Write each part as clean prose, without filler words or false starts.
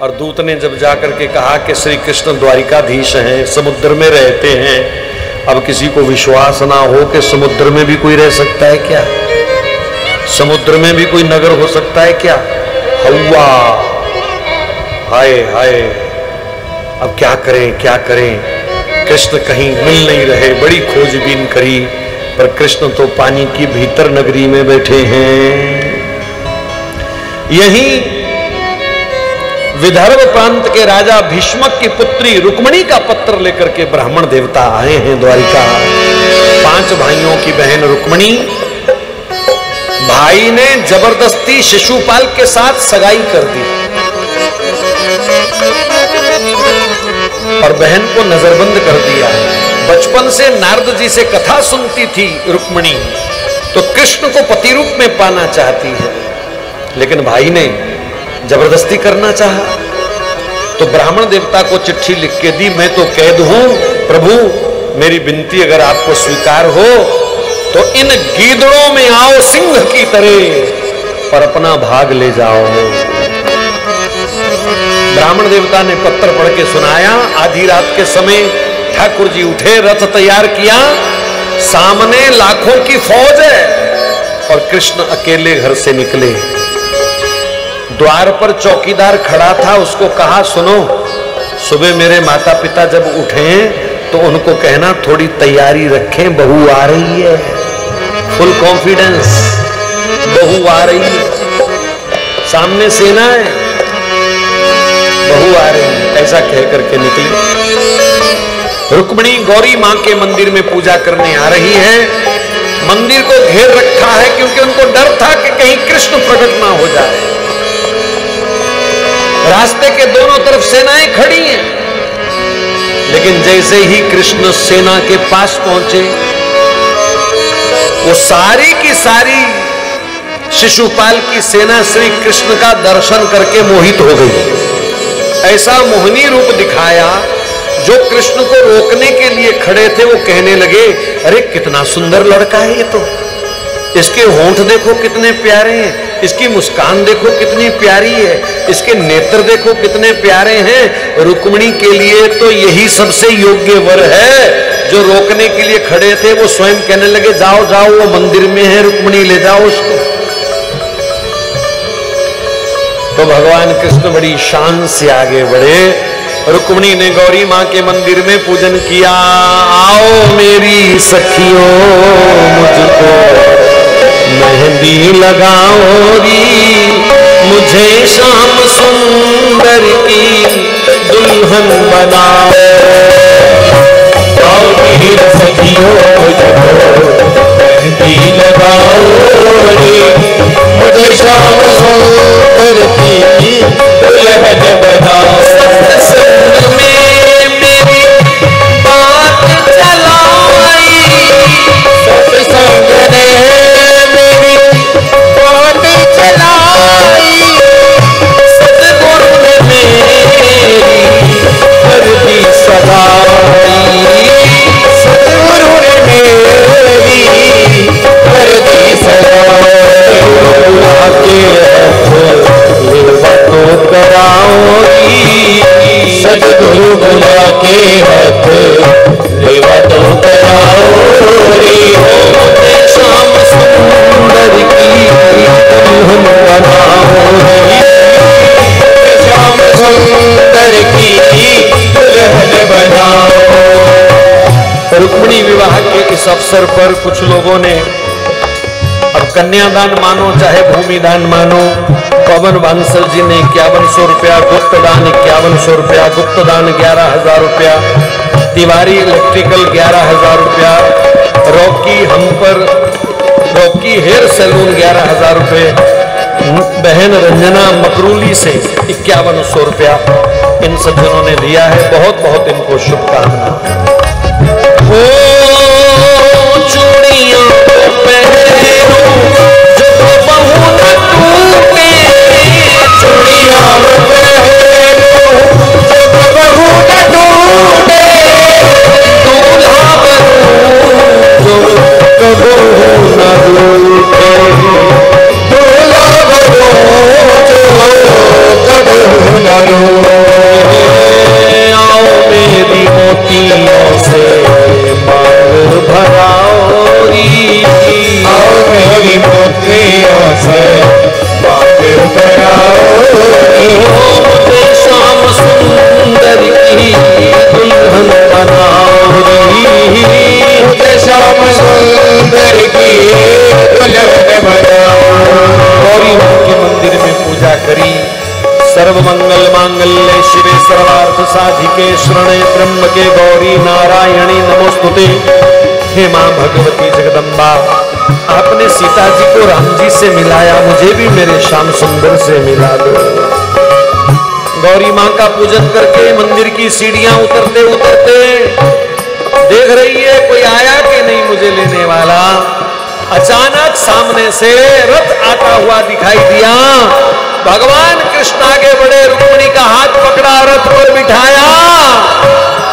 और दूत ने जब जाकर के कहा कि श्री कृष्ण द्वारिकाधीश हैं, समुद्र में रहते हैं, अब किसी को विश्वास ना हो कि समुद्र में भी कोई रह सकता है क्या, समुद्र में भी कोई नगर हो सकता है क्या, हवा, हाय हाय, अब क्या करें क्या करें। कृष्ण कहीं मिल नहीं रहे, बड़ी खोजबीन करी, पर कृष्ण तो पानी की भीतर नगरी में बैठे हैं। यही विदर्भ प्रांत के राजा भीष्मक की पुत्री रुक्मिणी का पत्र लेकर के ब्राह्मण देवता आए हैं द्वारिका। 5 भाइयों की बहन रुक्मिणी, भाई ने जबरदस्ती शिशुपाल के साथ सगाई कर दी और बहन को नजरबंद कर दिया। बचपन से नारद जी से कथा सुनती थी रुक्मिणी, तो कृष्ण को पति रूप में पाना चाहती है, लेकिन भाई ने जबरदस्ती करना चाहा। तो ब्राह्मण देवता को चिट्ठी लिख के दी, मैं तो कैद हूं, प्रभु मेरी विनती अगर आपको स्वीकार हो तो इन गीदड़ों में आओ सिंह की तरह और अपना भाग ले जाओ। ब्राह्मण देवता ने पत्र पढ़ के सुनाया। आधी रात के समय ठाकुर जी उठे, रथ तैयार किया, सामने लाखों की फौज है और कृष्ण अकेले घर से निकले। द्वार पर चौकीदार खड़ा था, उसको कहा सुनो, सुबह मेरे माता पिता जब उठे तो उनको कहना थोड़ी तैयारी रखें, बहू आ रही है, फुल कॉन्फिडेंस, बहू आ रही है, सामने सेना है, बहू आ रही है, ऐसा कह करके निकली। रुक्मिणी गौरी मां के मंदिर में पूजा करने आ रही है। मंदिर को घेर रखा है क्योंकि उनको डर था कि कहीं कृष्ण प्रकट ना हो जाए। रास्ते के दोनों तरफ सेनाएं खड़ी हैं, लेकिन जैसे ही कृष्ण सेना के पास पहुंचे, वो सारी की सारी शिशुपाल की सेना श्री कृष्ण का दर्शन करके मोहित हो गई। ऐसा मोहनी रूप दिखाया, जो कृष्ण को रोकने के लिए खड़े थे वो कहने लगे, अरे कितना सुंदर लड़का है ये तो, इसके होंठ देखो कितने प्यारे हैं, इसकी मुस्कान देखो कितनी प्यारी है, इसके नेत्र देखो कितने प्यारे हैं। रुक्मिणी के लिए तो यही सबसे योग्य वर है। जो रोकने के लिए खड़े थे वो स्वयं कहने लगे, जाओ जाओ वो मंदिर में है, रुक्मिणी ले जाओ उसको। तो भगवान कृष्ण बड़ी शान से आगे बढ़े। रुक्मिणी ने गौरी मां के मंदिर में पूजन किया। आओ मेरी सखियों मुझको मेहंदी लगाओ री, मुझे श्याम सुंदर की दुल्हन बनाओ। आओ मेरी सखियों मुझको मेहंदी लगाओ री, मुझे श्याम सुंदर की दुल्हन बनाओ। सत्संग में मेरी बात चलाई, सत्संग ने मेरी बात चलाई, सतगुरु ने मेरी हरदी सगाई, सतगुरु ने मेरी हरदी सगाई। बातों कराओगी, सतगुरु बुला के हाथ बातों कराओगी, मुझे श्याम सुंदर की दुल्हन बनाओगी, श्याम सुंदर की दुल्हन बनाओ। रुक्मिणी विवाह के इस अवसर पर कुछ लोगों ने, अब कन्यादान मानो चाहे भूमिदान मानो, पवन बांसल जी ने 5100 रुपया, गुप्तदान 5100 रुपया, गुप्तदान 11,000 रुपया, तिवारी इलेक्ट्रिकल 11,000 रुपया, रॉकी हम पर रॉकी हेयर सैलून 11,000 रुपये, बहन रंजना मकरूली से 5100 रुपया, इन सज्जनों ने दिया है। बहुत बहुत इनको शुभकामना। चूड़ियों पहनो जो बहू न टूटे, चूड़ियां पहनो जो बहू न टूटे, दूल्हा बनूं जो कबहू न टूटे, दूल्हा बनूं जो कबहू न टूटे। सर्वमंगल मांगल्ये शिवे सर्वार्थ साधिके शरणे त्र्यंबके गौरी नारायणी नमोस्तुते। हे मां भगवती जगदम्बा, आपने सीता जी को राम जी से मिलाया, मुझे भी मेरे श्याम सुंदर से मिला दो। गौरी मां का पूजन करके मंदिर की सीढ़ियां उतरते उतरते देख रही है कोई आया कि नहीं मुझे लेने वाला। अचानक सामने से रथ आता हुआ दिखाई दिया। भगवान कृष्ण आगे बढ़े, रुक्मिणी का हाथ पकड़ा, रथ पर बिठाया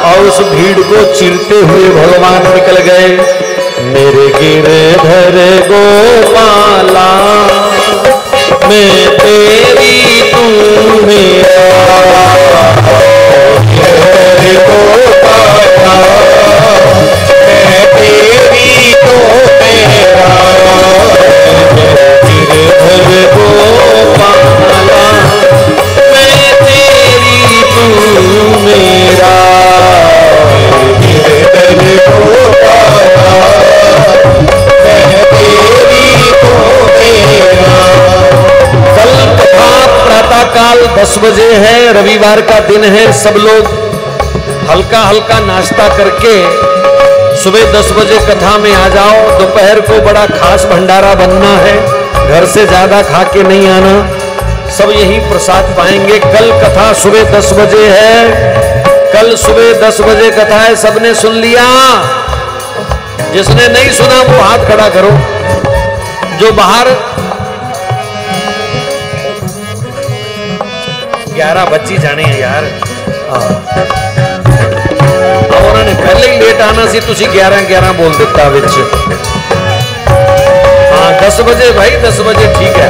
और उस भीड़ को चीरते हुए भगवान निकल गए। मेरे गिरधर गोपाला, मैं तेरी तू मेरा, गिरधर गोपाला, मैं तेरी तू मेरा, गिरधर गोपाला, मैं तेरी तू मेरा, गिरधर गोपाला, मैं तेरी तू मेरा। कल कथा प्रातः काल 10 बजे है, रविवार का दिन है। सब लोग हल्का हल्का नाश्ता करके सुबह 10 बजे कथा में आ जाओ। दोपहर को बड़ा खास भंडारा बनना है, घर से ज्यादा खा के नहीं आना, सब यही प्रसाद पाएंगे। कल कथा सुबह 10 बजे है, कल सुबह 10 बजे कथा है। सबने सुन लिया? जिसने नहीं सुना वो हाथ खड़ा करो। जो बाहर 11 बच्ची जाने हैं यार, उन्होंने पहले ही लेट आना सी, तुसी 11-11 बोल देता विच। हाँ 10 बजे भाई, 10 बजे ठीक है।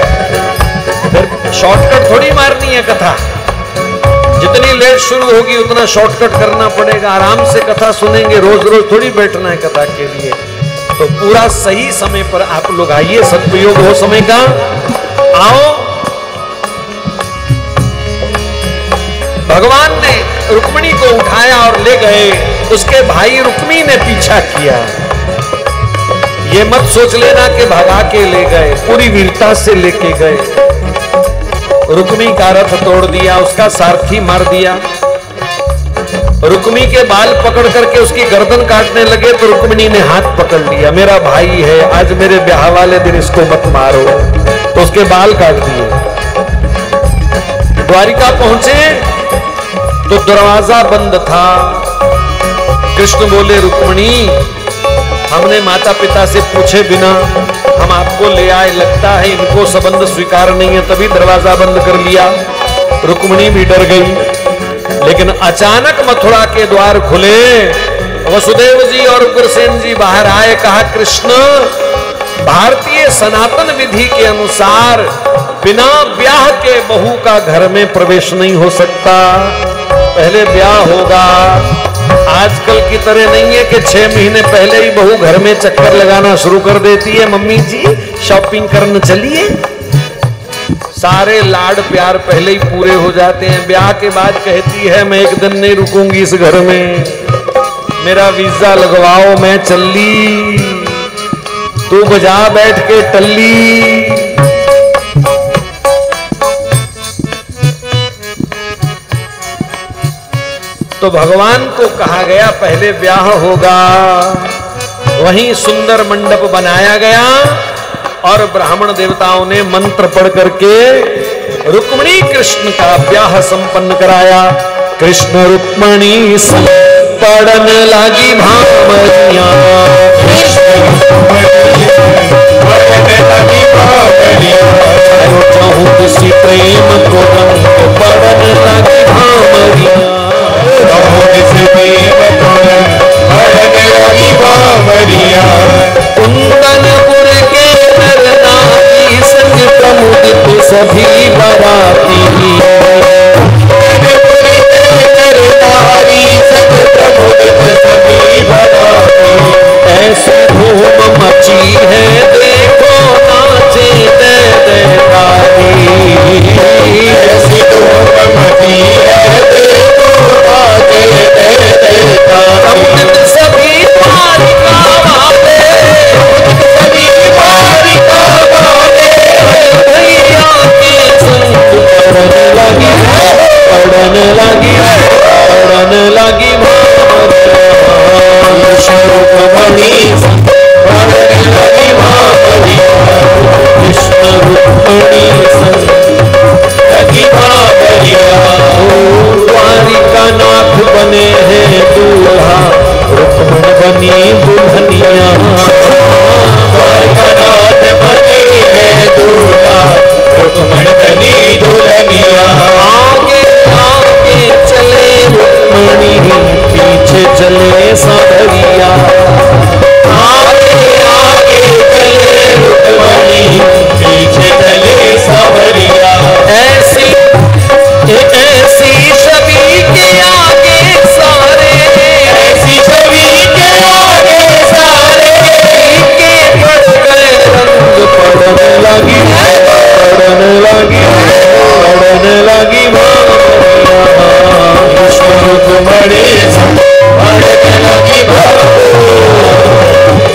फिर शॉर्टकट थोड़ी मारनी है कथा, जितनी लेट शुरू होगी उतना शॉर्टकट करना पड़ेगा। आराम से कथा सुनेंगे, रोज रोज थोड़ी बैठना है कथा के लिए। तो पूरा सही समय पर आप लोग आइए, सदुपयोग हो समय का। आओ। भगवान ने रुक्मिणी को उठाया और ले गए। उसके भाई रुक्मी ने पीछा किया। ये मत सोच लेना कि भगा के ले गए, पूरी वीरता से लेके गए। रुक्मी का रथ तोड़ दिया, उसका सारथी मार दिया। रुक्मी के बाल पकड़ करके उसकी गर्दन काटने लगे तो रुक्मिणी ने हाथ पकड़ लिया। मेरा भाई है, आज मेरे ब्याह वाले दिन इसको मत मारो, तो उसके बाल काट दिए। द्वारिका पहुंचे तो दरवाजा बंद था। कृष्ण बोले, रुक्मिणी हमने माता पिता से पूछे बिना हम आपको ले आए, लगता है इनको संबंध स्वीकार नहीं है, तभी दरवाजा बंद कर लिया। रुक्मिणी भी डर गई। लेकिन अचानक मथुरा के द्वार खुले, वसुदेव जी और उग्रसेन जी बाहर आए। कहा, कृष्ण, भारतीय सनातन विधि के अनुसार बिना ब्याह के बहू का घर में प्रवेश नहीं हो सकता, पहले ब्याह होगा। आजकल की तरह नहीं है कि 6 महीने पहले ही बहू घर में चक्कर लगाना शुरू कर देती है, मम्मी जी शॉपिंग करने चलिए। सारे लाड प्यार पहले ही पूरे हो जाते हैं। ब्याह के बाद कहती है, मैं एक दिन नहीं रुकूंगी इस घर में, मेरा वीजा लगवाओ, मैं चली, तू बजा बैठ के टल्ली। तो भगवान को कहा गया पहले ब्याह होगा। वहीं सुंदर मंडप बनाया गया और ब्राह्मण देवताओं ने मंत्र पढ़ करके रुक्मिणी कृष्ण का ब्याह संपन्न कराया। कृष्ण रुक्मिणी पढ़न लागी भामरिया, चाहूं किसी प्रेम को रंग पढ़न लागी भामरिया, कुंदनपुर के नर नारी संग प्रमुदित सभी बराती, ऐसी धूम मची है देखो नाचे दे देवतारी, ऐसी धूम चले सावरिया, आगे आगे चले रुक्मणी, पीछे चले सावरिया। ऐसी छवि के आगे सारे, ऐसी छवि के आगे सारे फीके पड़ गए रंग, पड़ने लगी पड़ने लगी पड़ने लगी रुक्मणी पड़ने लगी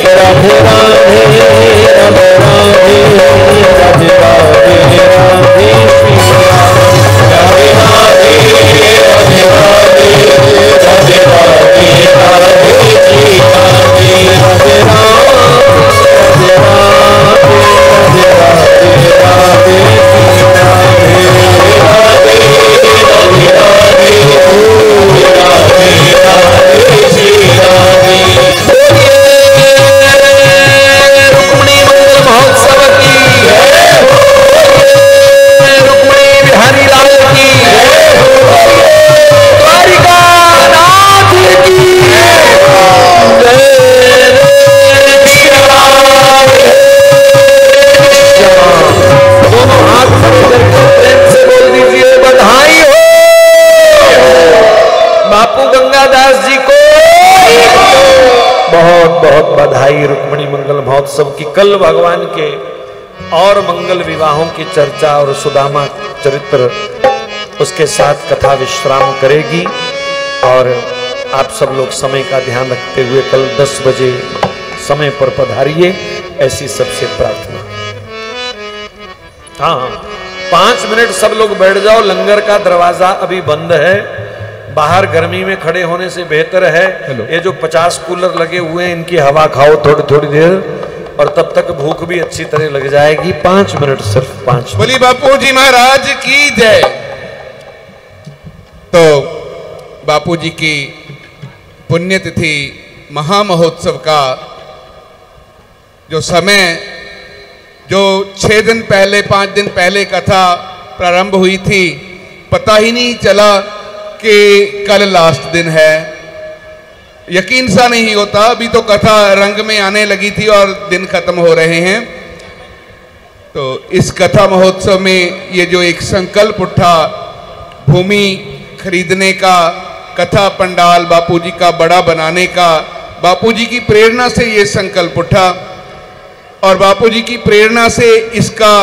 राधे राधे राधे राधे राधे राधे राधे श्री राधे राधे राधे राधे राधे राधे राधे श्री राधे। राधे राधे राधे राधे राधे रुक्मिणी मंगल महोत्सव की, रुक्मिणी बिहारी लाल की, द्वारिकानाथ की दोनों हाथ खड़े करके प्रेम से बोल दीजिए बधाई हो बापू गंगादास जी को। बहुत बहुत बधाई रुक्मिणी मंगल महोत्सव की। कल भगवान के और मंगल विवाहों की चर्चा और सुदामा चरित्र उसके साथ कथा विश्राम करेगी। और आप सब लोग समय का ध्यान रखते हुए कल 10 बजे समय पर पधारिए, ऐसी सबसे प्रार्थना। हाँ, 5 मिनट सब लोग बैठ जाओ। लंगर का दरवाजा अभी बंद है, बाहर गर्मी में खड़े होने से बेहतर है ये जो 50 कूलर लगे हुए हैं इनकी हवा खाओ थोड़ी थोड़ी देर, और तब तक भूख भी अच्छी तरह लग जाएगी। 5 मिनट, सिर्फ 5। बोली बापू जी महाराज की जय। तो बापू जी की पुण्यतिथि महामहोत्सव का जो समय, जो 6 दिन पहले 5 दिन पहले कथा प्रारंभ हुई थी, पता ही नहीं चला कि कल लास्ट दिन है। यकीन सा नहीं होता। अभी तो कथा रंग में आने लगी थी और दिन खत्म हो रहे हैं। तो इस कथा महोत्सव में ये जो एक संकल्प उठा भूमि खरीदने का, कथा पंडाल बापूजी का बड़ा बनाने का, बापूजी की प्रेरणा से ये संकल्प उठा और बापूजी की प्रेरणा से इसका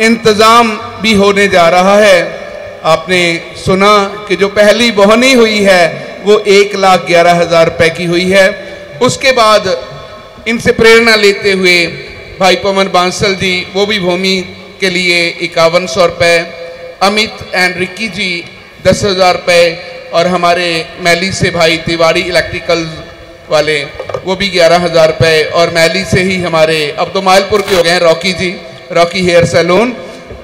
इंतजाम भी होने जा रहा है। आपने सुना कि जो पहली बोहनी हुई है वो 1,11,000 रुपए की हुई है। उसके बाद इनसे प्रेरणा लेते हुए भाई पवन बांसल जी, वो भी भूमि के लिए 5100 रुपए, अमित एंड रिक्की जी 10,000 रुपए, और हमारे मैली से भाई तिवारी इलेक्ट्रिकल वाले वो भी 11,000 रुपए, और मैली से ही हमारे अब तो मालपुर के हो गए हैं रॉकी जी, रॉकी हेयर सैलून,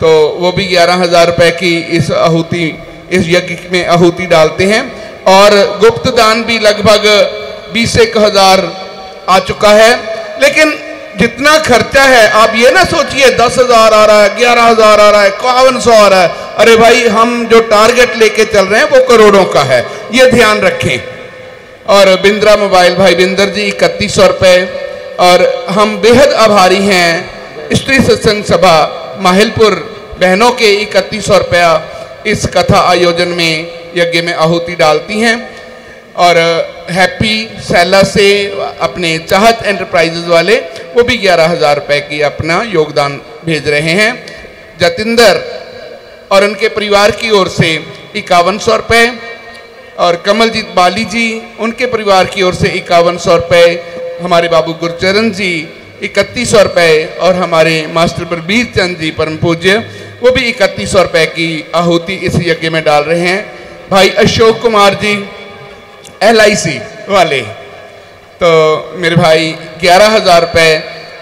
तो वो भी 11,000 रुपए की इस आहुति, इस यज्ञ में आहुति डालते हैं। और गुप्त दान भी लगभग 20,000 आ चुका है। लेकिन जितना खर्चा है आप ये ना सोचिए 10,000 आ रहा है, 11,000 आ रहा है, 5100 आ रहा है। अरे भाई, हम जो टारगेट लेके चल रहे हैं वो करोड़ों का है, ये ध्यान रखें। और बिंद्रा मोबाइल भाई बिंदर जी 3100 रुपए, और हम बेहद आभारी हैं स्त्री सत्संग सभा माहिलपुर बहनों के 3100 रुपया इस कथा आयोजन में यज्ञ में आहुति डालती हैं। और हैप्पी सैला से अपने चाहत एंटरप्राइजेज वाले वो भी 11,000 रुपए की अपना योगदान भेज रहे हैं। जतिंदर और उनके परिवार की ओर से 5100 रुपए, और कमलजीत बाली जी उनके परिवार की ओर से 5100 रुपए, हमारे बाबू गुरचरण जी 3100 रुपए, और हमारे मास्टर बलबीर चंद जी परम पूज्य वो भी 3100 रुपए की आहुति इस यज्ञ में डाल रहे हैं। भाई अशोक कुमार जी LIC वाले, तो मेरे भाई 11,000 रुपए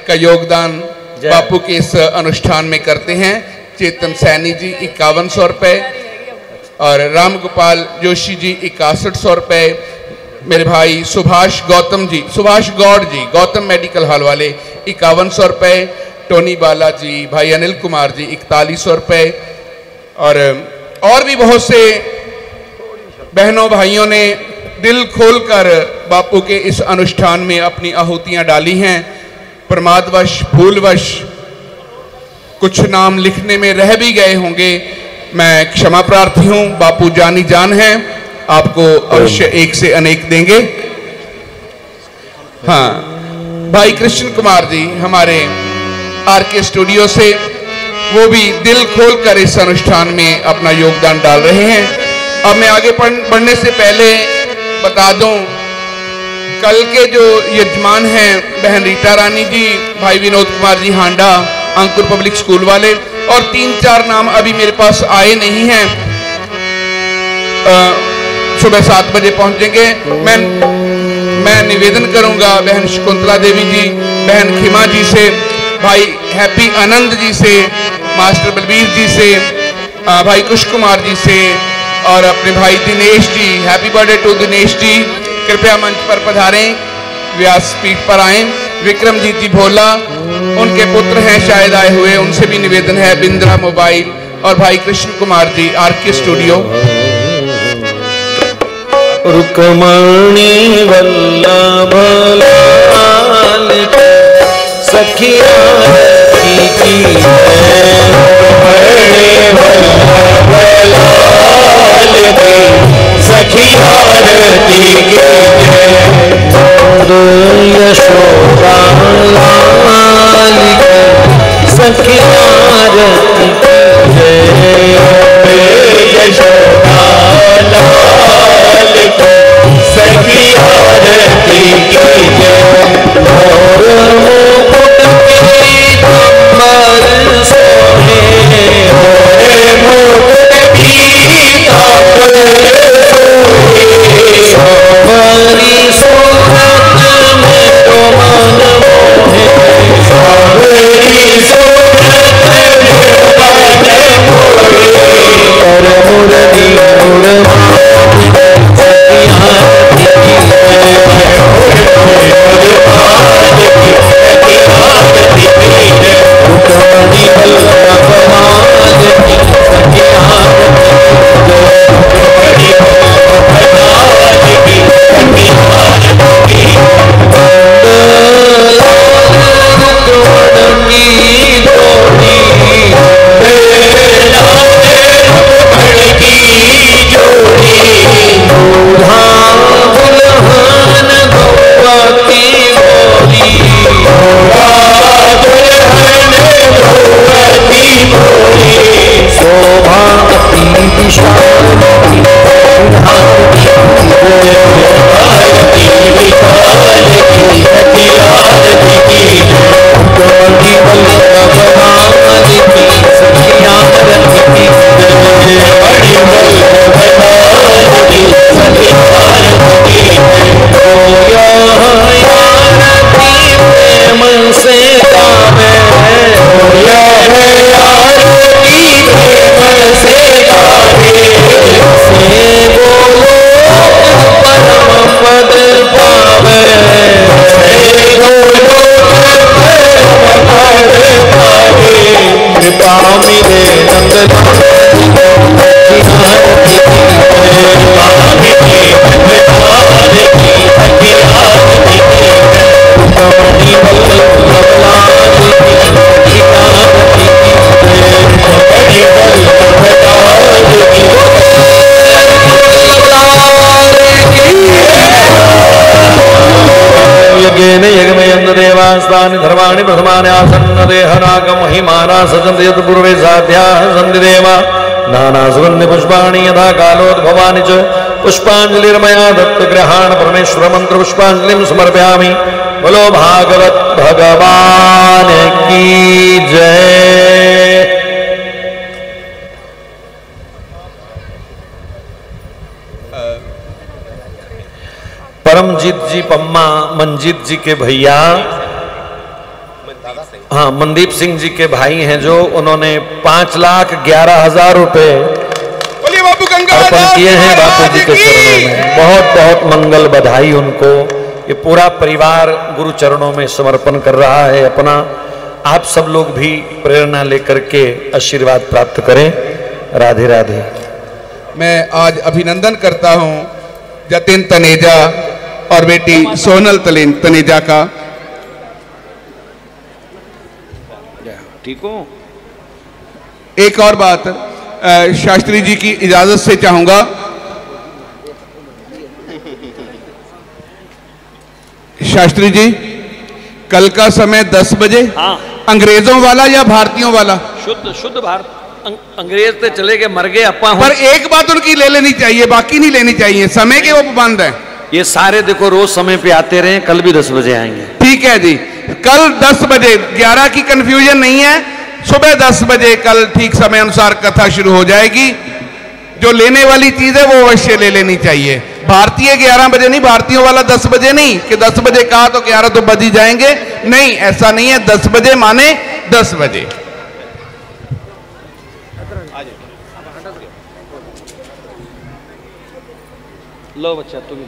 का योगदान बापू के इस अनुष्ठान में करते हैं। चेतन सैनी जी 5100 रुपए, और राम गोपाल जोशी जी 6100 रुपए, मेरे भाई सुभाष गौतम जी, सुभाष गौड़ जी गौतम मेडिकल हॉल वाले 5100 रुपए, टोनी बाला जी, भाई अनिल कुमार जी 4100 रुपए, और भी बहुत से बहनों भाइयों ने दिल खोलकर बापू के इस अनुष्ठान में अपनी आहुतियां डाली हैं। प्रमादवश भूलवश कुछ नाम लिखने में रह भी गए होंगे, मैं क्षमा प्रार्थी हूं। बापू जानी जान हैं, आपको अवश्य एक से अनेक देंगे। हाँ, भाई कृष्ण कुमार जी हमारे आरके स्टूडियो से, वो भी दिल खोलकर इस अनुष्ठान में अपना योगदान डाल रहे हैं। अब मैं आगे बढ़ने से पहले बता दूं, कल के जो यजमान हैं बहन रीटा रानी जी, भाई विनोद कुमार जी हांडा अंकुर पब्लिक स्कूल वाले, और 3-4 नाम अभी मेरे पास आए नहीं हैं, सुबह 7 बजे पहुंचेंगे। मैं निवेदन करूंगा बहन शकुंतला देवी जी, बहन खिमा जी से, भाई हैप्पी आनंद जी से, मास्टर बलबीर जी से, भाई कुश कुमार जी से, और अपने भाई Dinesh ji, happy birthday to Dinesh ji, कृपया मंच पर पधारें, व्यासपीठ पर आएं। विक्रमजीत जी भोला, उनके पुत्र हैं शायद आए हुए, उनसे भी निवेदन है, बिंद्रा मोबाइल, और भाई कृष्ण कुमार जी आरके स्टूडियो। रुक्मणी वल्लभ लाल सखिया की यशोदा लाल सखिया यशोदा लाल सखिया धर्माणि प्रथमानि आसन्न देहनागम महिमाना सजन्ति यत् पूर्वे साध्याः सन्ति देव नाना सुगन्धि पुष्पाणि यथा कालोद्भवानि च पुष्पाञ्जलिर्मया दत्तगृहाण परमेश्वर मंत्र पुष्पाञ्जलिं समर्पयामि। बोलो भागवत भगवान की जय। परमजीत जी पम्मा मंजीत जी के भैया, हाँ मनदीप सिंह जी के भाई हैं, जो उन्होंने 5,11,000 रुपए अर्पण किए हैं बापू जी के चरणों में। बहुत बहुत मंगल बधाई उनको। ये पूरा परिवार गुरु चरणों में समर्पण कर रहा है अपना। आप सब लोग भी प्रेरणा लेकर के आशीर्वाद प्राप्त करें। राधे राधे। मैं आज अभिनंदन करता हूं जतिन तनेजा और बेटी सोनल तनेजा का। ठीक हो? एक और बात शास्त्री जी की इजाजत से चाहूंगा, शास्त्री जी कल का समय 10 बजे। हाँ। अंग्रेजों वाला या भारतीयों वाला? शुद्ध शुद्ध भारत। अंग्रेज तो चले गए, मर गए, अपा पर एक बात उनकी ले लेनी चाहिए, बाकी नहीं लेनी चाहिए, समय के वो पाबंद है। ये सारे देखो रोज समय पे आते रहे, कल भी 10 बजे आएंगे। ठीक है जी, कल 10 बजे, 11 की कंफ्यूजन नहीं है, सुबह 10 बजे कल ठीक समय अनुसार कथा शुरू हो जाएगी। जो लेने वाली चीज है वो अवश्य ले लेनी चाहिए। भारतीय 11 बजे नहीं, भारतीयों वाला 10 बजे नहीं कि 10 बजे कहा तो 11 तो बज ही जाएंगे, नहीं, ऐसा नहीं है। 10 बजे माने 10 बजे। लो बच्चा तुम।